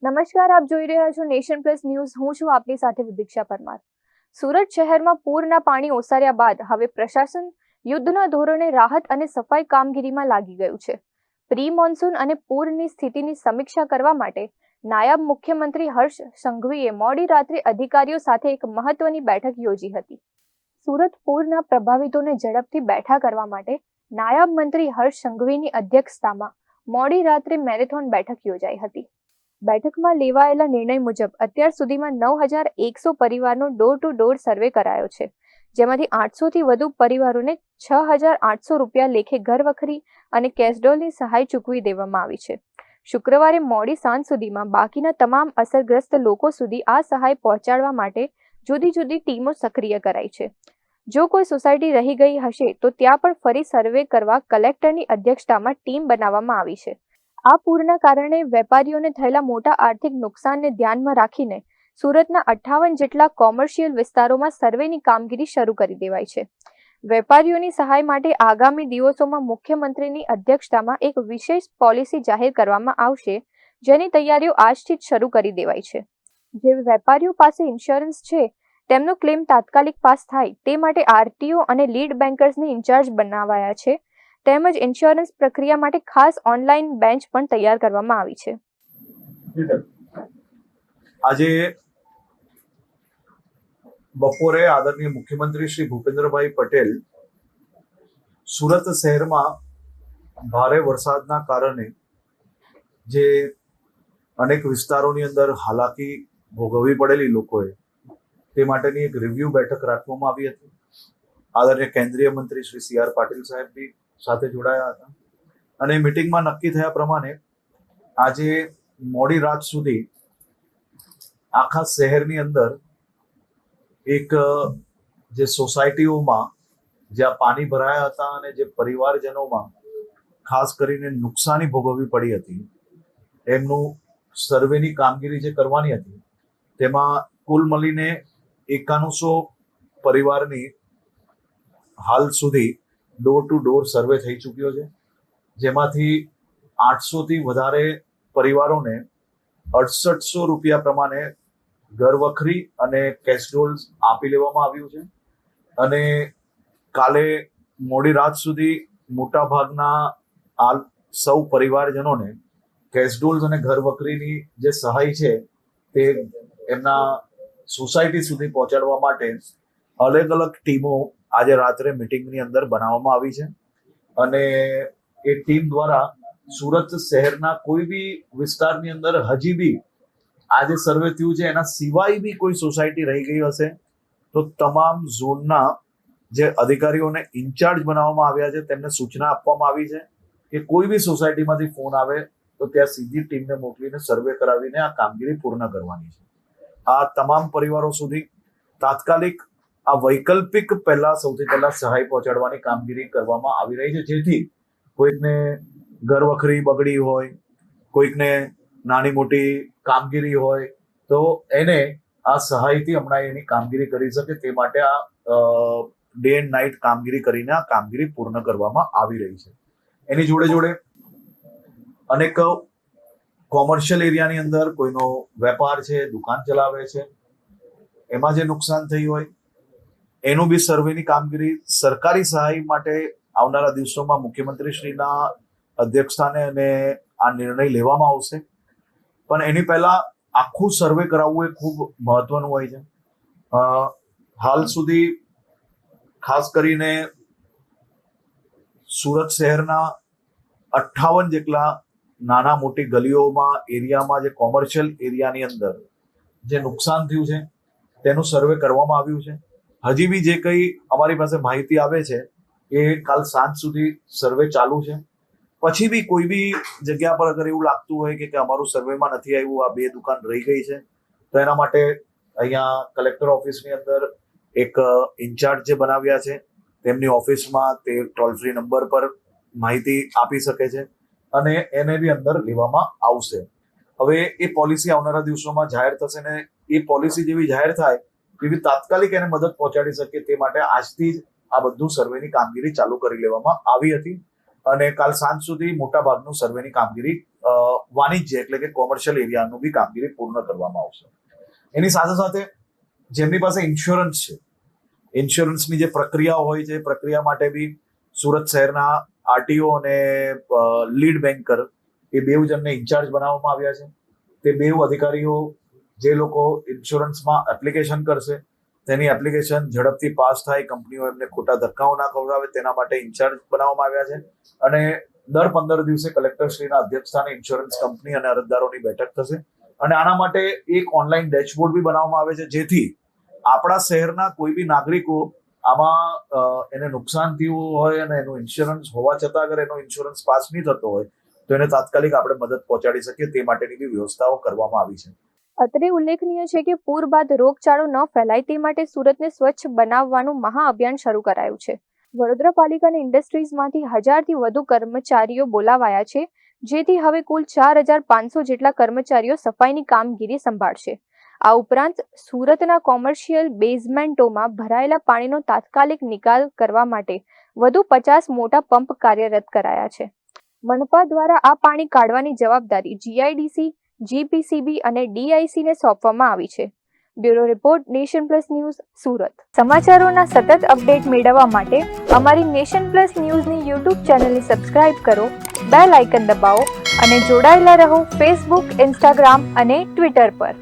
નમસ્કાર, આપ જોઈ રહ્યા છો નેશન પ્લસ ન્યૂઝ. હું છું આપની સાથે વિદિક્ષા પરમાર. સુરત શહેરમાં પૂરના પાણી ઓસર્યા બાદ હવે પ્રશાસન યુદ્ધના ધોરણે રાહત અને સફાઈ કામગીરીમાં લાગી ગયું છે. પ્રી મોન્સૂન અને પૂરની સ્થિતિની સમીક્ષા કરવા માટે નાયબ મુખ્યમંત્રી હર્ષ સંઘવીએ મોડી રાત્રે અધિકારીઓ સાથે એક મહત્વની બેઠક યોજી હતી. સુરત પૂરના પ્રભાવિતોને ઝડપથી બેઠા કરવા માટે નાયબ મંત્રી હર્ષ સંઘવીની અધ્યક્ષતામાં મોડી રાત્રે મેરેથોન બેઠક યોજાઈ હતી. બેઠકમાં લેવાયેલા નિર્ણય મુજબ અત્યાર સુધીમાં 9,100 પરિવારનો ડોર ટુ ડોર સર્વે કરાયો છે, જેમાંથી 800થી વધુ પરિવારોને 6,800 રૂપિયા લેખે ઘરવખરી અને કેશડોલની સહાય ચૂકવી દેવામાં આવી છે. શુક્રવારે મોડી સાંજ સુધીમાં બાકીના તમામ અસરગ્રસ્ત લોકો સુધી આ સહાય પહોંચાડવા માટે જુદી જુદી ટીમો સક્રિય કરાઈ છે. જો કોઈ સોસાયટી રહી ગઈ હશે તો ત્યાં પણ ફરી સર્વે કરવા કલેક્ટરની અધ્યક્ષતામાં ટીમ બનાવવામાં આવી છે. આ પૂરના કારણે વેપારીઓને થયેલા મોટા આર્થિક નુકસાનને ધ્યાનમાં રાખીને સુરતના 58 જેટલા કોમર્શિયલ વિસ્તારોમાં સર્વેની કામગીરી શરૂ કરી દેવાઈ છે. વેપારીઓની સહાય માટે આગામી દિવસોમાં મુખ્યમંત્રીની અધ્યક્ષતામાં એક વિશેષ પોલિસી જાહેર કરવામાં આવશે, જેની તૈયારીઓ આજથી જ શરૂ કરી દેવાઈ છે. જે વેપારીઓ પાસે ઇન્સ્યોરન્સ છે તેમનો ક્લેમ તાત્કાલિક પાસ થાય તે માટે આરટીઓ અને લીડ બેન્કર્સને ઇન્ચાર્જ બનાવાયા છે. તેમજ ઇન્સ્યોરન્સ પ્રક્રિયા માટે ખાસ ઓનલાઈન બેન્ચ પણ તૈયાર કરવામાં આવી છે. આજે બપોરે આદરણીય મુખ્યમંત્રી શ્રી ભૂપેન્દ્રભાઈ પટેલ સુરત શહેરમાં ભારે વરસાદના કારણે જે અનેક વિસ્તારોની અંદર હાલાકી ભોગવવી પડેલી લોકોએ તે માટેની એક રિવ્યુ બેઠક રાખવામાં આવી હતી. આદરણીય કેન્દ્રીય મંત્રી શ્રી સી આર પાટીલ સાહેબ બી સાથે જોડાયા હતા અને મીટિંગમાં નક્કી થયા પ્રમાણે આજે મોડી રાત સુધી આખા શહેરની અંદર એક જે સોસાયટીઓમાં જ્યાં પાણી ભરાયા હતા અને જે પરિવારજનોમાં ખાસ કરીને નુકસાની ભોગવવી પડી હતી એમનું સર્વેની કામગીરી જે કરવાની હતી તેમાં કુલ મળીને 9100 પરિવારની હાલ સુધી ડોર ટુ ડોર સર્વે થઈ ચૂક્યો છે, જેમાંથી 800થી વધારે પરિવારોને 6800 રૂપિયા પ્રમાણે ઘરવખરી અને કેશડોલ આપી લેવામાં આવ્યું છે. અને કાલે મોડી રાત સુધી મોટા ભાગના આ સૌ પરિવારજનોને કેશડોલ્સ અને ઘરવખરીની જે સહાય છે તે એમના સોસાયટી સુધી પહોંચાડવા માટે અલગ અલગ ટીમો આજે રાત્રે મીટિંગની અંદર બનાવવામાં આવી છે. અને એ ટીમ દ્વારા સુરત શહેરના કોઈ બી વિસ્તારની અંદર હજી બી આ જે સર્વે થયું છે એના સિવાય બી કોઈ સોસાયટી રહી ગઈ હશે તો તમામ ઝોનના જે અધિકારીઓને ઇન્ચાર્જ બનાવવામાં આવ્યા છે તેમને સૂચના આપવામાં આવી છે કે કોઈ બી સોસાયટીમાંથી ફોન આવે તો ત્યાં સીધી ટીમને મોકલીને સર્વે કરાવીને આ કામગીરી પૂર્ણ કરવાની છે. આ તમામ પરિવારો સુધી તાત્કાલિક આ વૈકલ્પિક સૌથી પહેલા સહાય પહોંચાડવાની કામગીરી કરવામાં આવી રહી છે, જેથી કોઈકને ઘરવખરી બગડી હોય, કોઈકને નાની મોટી કામગીરી હોય તો એને આ સહાયથી હમણાં એની કામગીરી કરી શકે તે માટે આ ડે એન્ડ નાઇટ કામગીરી કરીને આ કામગીરી પૂર્ણ કરવામાં આવી રહી છે. એની જોડે જોડે અનેક કોમર્શિયલ એરિયાની અંદર કોઈનો વેપાર છે, દુકાન ચલાવે છે, એમાં જે નુકસાન થયું હોય એનું બી સર્વેની કામગીરી સરકારી સહાય માટે આવનારા દિવસોમાં મુખ્યમંત્રીશ્રીના અધ્યક્ષસ્થાને અને આ નિર્ણય લેવામાં આવશે. પણ એની પહેલા આખું સર્વે કરાવવું એ ખૂબ મહત્વનું હોય છે. હાલ સુધી ખાસ કરીને સુરત શહેરના 58 જેટલા નાના મોટી ગલીઓમાં એરિયામાં જે કોમર્શિયલ એરિયાની અંદર જે નુકસાન થયું છે તેનું સર્વે કરવામાં આવ્યું છે. હજી બી જે કંઈ અમારી પાસે માહિતી આવે છે એ કાલ સાંજ સુધી સર્વે ચાલુ છે. પછી બી કોઈ બી જગ્યા પર અગર એવું લાગતું હોય કે અમારું સર્વેમાં નથી આવ્યું, આ 2 દુકાન રહી ગઈ છે, તો એના માટે અહીંયા કલેક્ટર ઓફિસની અંદર એક ઇન્ચાર્જ જે બનાવ્યા છે તેમની ઓફિસમાં તે ટોલ ફ્રી નંબર પર માહિતી આપી શકે છે અને એને બી અંદર લેવામાં આવશે. હવે એ પોલિસી આવનારા દિવસોમાં જાહેર થશે ને એ પોલિસી જેવી જાહેર થાય એવી તાત્કાલિક એને મદદ પહોંચાડી શકે તે માટે આજથી જ આ બધું સર્વેની કામગીરી ચાલુ કરી લેવામાં આવી હતી. અને કાલ સાંજ સુધી મોટા ભાગનું સર્વેની કામગીરી વાણિજ્ય એટલે કે કોમર્શિયલ એરિયાનું બી કામગીરી પૂર્ણ કરવામાં આવશે. એની સાથે સાથે જેમની પાસે ઇન્સ્યોરન્સ છે, ઇન્સ્યોરન્સની જે પ્રક્રિયાઓ હોય છે એ પ્રક્રિયા માટે બી સુરત શહેરના આરટીઓ અને લીડ બેન્કર એ બેઉ જણને ઇન્ચાર્જ બનાવવામાં આવ્યા છે. તે બેઉ અધિકારીઓ જે લોકો ઇન્સ્યોરન્સમાં એપ્લિકેશન કરશે તેની એપ્લિકેશન ઝડપથી પાસ થાય, કંપનીઓ એમને ખોટા ધક્કાઓ ના ખવડાવે તેના માટે ઇન્ચાર્જ બનાવવામાં આવ્યા છે. અને દર 15 દિવસે કલેક્ટરશ્રીના અધ્યક્ષસ્થાને ઇન્સ્યોરન્સ કંપની અને અરજદારોની બેઠક થશે. અને આના માટે એક ઓનલાઈન ડેશબોર્ડ બી બનાવવામાં આવે છે, જેથી આપણા શહેરના કોઈ બી નાગરિકો આમાં એને નુકસાન થયું હોય અને એનું ઇન્સ્યોરન્સ હોવા છતાં અગર એનો ઇન્સ્યોરન્સ પાસ નહીં થતો હોય તો એને તાત્કાલિક આપણે મદદ પહોંચાડી શકીએ તે માટેની બી વ્યવસ્થાઓ કરવામાં આવી છે. અત્રે ઉલ્લેખનીય છે કે પૂર બાદ રોગચાળો ન ફેલાય તે માટે સુરતને સ્વચ્છ બનાવવાનું મહાઅભિયાન શરૂ કરાયું છે. વડોદરા પાલિકાની ઇન્ડસ્ટ્રીઝમાંથી 1000થી વધુ કર્મચારીઓ બોલાવાયા છે, જેથી હવે કુલ 4500 જેટલા કર્મચારીઓ સફાઈની કામગીરી સંભાળશે. આ ઉપરાંત સુરતના કોમર્શિયલ બેઝમેન્ટોમાં ભરાયેલા પાણીનો તાત્કાલિક નિકાલ કરવા માટે વધુ 50 મોટા પંપ કાર્યરત કરાયા છે. મનપા દ્વારા આ પાણી કાઢવાની જવાબદારી GIDC, GPCB અને DIC ને સોંપવામાં આવી છે. Bureau report, Nation Plus News, Surat. સમાચારોના સતત અપડેટ મેળવવા માટે અમારી નેશન પ્લસ ન્યૂઝની YouTube ચેનલને સબસ્ક્રાઇબ કરો, બેલ આઇકન દબાવો અને જોડાયેલા રહો Facebook, Instagram અને Twitter પર.